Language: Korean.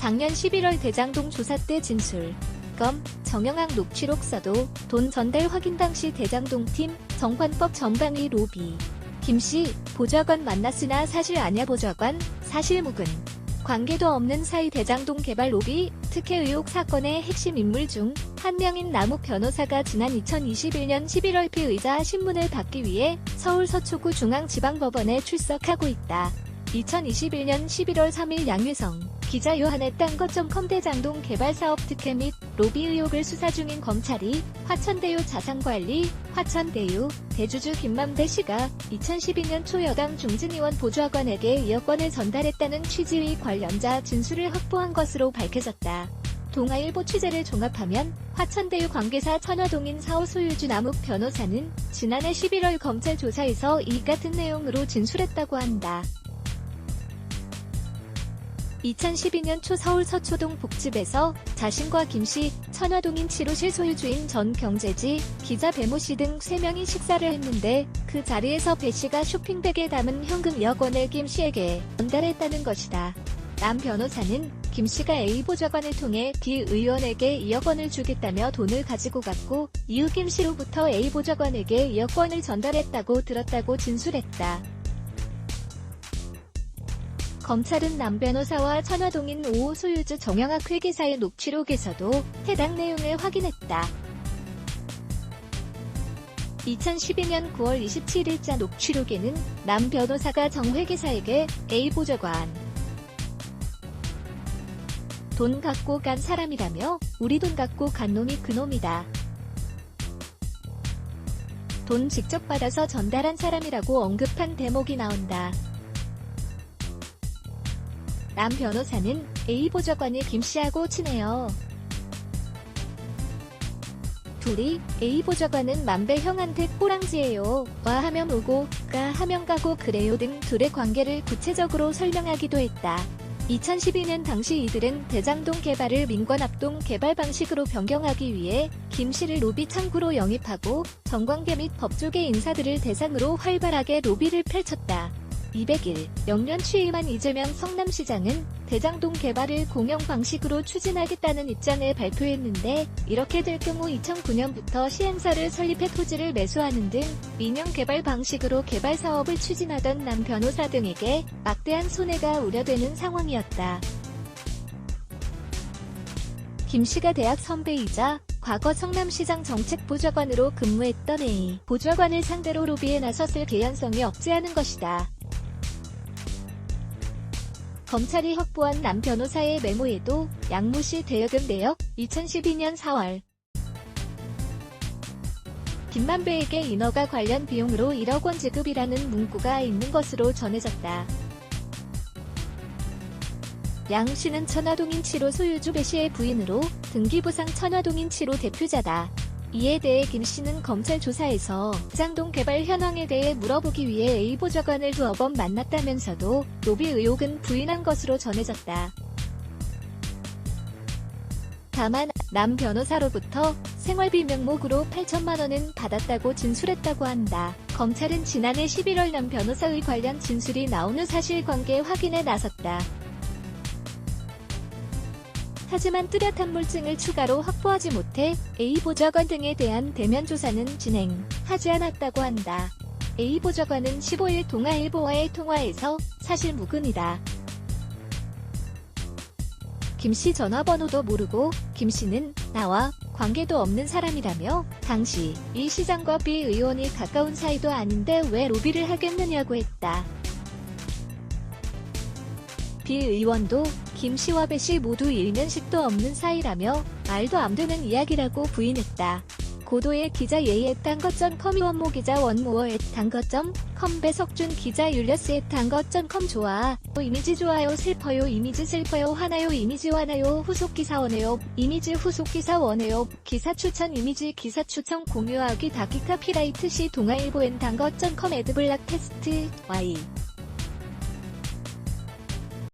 작년 11월 대장동 조사 때 진술. 검, 정영학 녹취록서도 돈 전달 확인 당시 대장동팀, 정관법 전방위 로비. 김씨, 보좌관 만났으나 사실 아냐 보좌관, 사실 묵은. 관계도 없는 사이 대장동 개발 로비, 특혜 의혹 사건의 핵심 인물 중 한 명인 남욱 변호사가 지난 2021년 11월 피의자 신문을 받기 위해 서울 서초구 중앙지방법원에 출석하고 있다. 2021년 11월 3일 양유성 기자 요한의 딴것.com 대장동 개발사업 특혜 및 로비 의혹을 수사 중인 검찰이 화천대유 자산관리, 화천대유 대주주 김만배 씨가 2012년 초 여당 중진의원 보좌관에게 2억 원을 전달했다는 취지의 관련자 진술을 확보한 것으로 밝혀졌다. 동아일보 취재를 종합하면 화천대유 관계사 천화동인 사호 소유주 남욱 변호사는 지난해 11월 검찰 조사에서 이 같은 내용으로 진술했다고 한다. 2012년 초 서울 서초동 복집에서 자신과 김씨, 천화동인 7호실 소유주인 전 경제지, 기자 배모씨 등 3명이 식사를 했는데 그 자리에서 배씨가 쇼핑백에 담은 현금 2억 원을 김씨에게 전달했다는 것이다. 남 변호사는 김씨가 A 보좌관을 통해 B 의원에게 2억 원을 주겠다며 돈을 가지고 갔고 이후 김씨로부터 A 보좌관에게 2억 원을 전달했다고 들었다고 진술했다. 검찰은 남 변호사와 천화동인 5호 소유주 정영학 회계사의 녹취록에서도 해당 내용을 확인했다. 2012년 9월 27일자 녹취록에는 남 변호사가 정 회계사에게 A 보좌관 돈 갖고 간 사람이라며 우리 돈 갖고 간 놈이 그놈이다. 돈 직접 받아서 전달한 사람이라고 언급한 대목이 나온다. 남 변호사는 A 보좌관이 김씨하고 친해요. 둘이 A 보좌관은 만배 형한테 꼬랑지예요. 와 하면 오고 가 하면 가고 그래요 등 둘의 관계를 구체적으로 설명하기도 했다. 2012년 당시 이들은 대장동 개발을 민관합동 개발 방식으로 변경하기 위해 김씨를 로비 창구로 영입하고 정관계 및 법조계 인사들을 대상으로 활발하게 로비를 펼쳤다. 200일, 영년 취임한 이재명 성남시장은 대장동 개발을 공영 방식으로 추진하겠다는 입장을 발표했는데 이렇게 될 경우 2009년부터 시행사를 설립해 토지를 매수하는 등 민영 개발 방식으로 개발 사업을 추진하던 남 변호사 등에게 막대한 손해가 우려되는 상황이었다. 김씨가 대학 선배이자 과거 성남시장 정책보좌관으로 근무했던 A 보좌관을 상대로 로비에 나섰을 개연성이 없지 않은 것이다. 검찰이 확보한 남 변호사의 메모에도 양모씨 대여금 내역 2012년 4월 김만배에게 인허가 관련 비용으로 1억 원 지급이라는 문구가 있는 것으로 전해졌다. 양 씨는 천화동인 7호 소유주 배 씨의 부인으로 등기부상 천화동인 7호 대표자다. 이에 대해 김 씨는 검찰 조사에서 대장동 개발 현황에 대해 물어보기 위해 A 보좌관을 두어 번 만났다면서도 로비 의혹은 부인한 것으로 전해졌다. 다만 남 변호사로부터 생활비 명목으로 8천만 원은 받았다고 진술했다고 한다. 검찰은 지난해 11월 남 변호사의 관련 진술이 나온 후 사실관계 확인에 나섰다. 하지만 뚜렷한 물증을 추가로 확보하지 못해 A 보좌관 등에 대한 대면 조사는 진행하지 않았다고 한다. A 보좌관은 15일 동아일보와의 통화에서 사실 묵은이다. 김씨 전화번호도 모르고 김씨는 나와 관계도 없는 사람이라며 당시 이 시장과 B 의원이 가까운 사이도 아닌데 왜 로비를 하겠느냐고 했다. B 의원도 김씨와 배씨 모두 일면식도 없는 사이라며 말도 안 되는 이야기라고 부인했다. 고도의 기자 예의 딴것.com 원모 기자 원모어 딴것.com 배석준 기자 율리어스 딴것.com 좋아. 이미지 좋아요 슬퍼요 이미지 슬퍼요 화나요 이미지 화나요 후속 기사 원해요 이미지 후속 기사 원해요 기사 추천 이미지 기사 추천 공유하기 다키 카피라이트 시 동아일보 딴것.com 애드블락 테스트 Y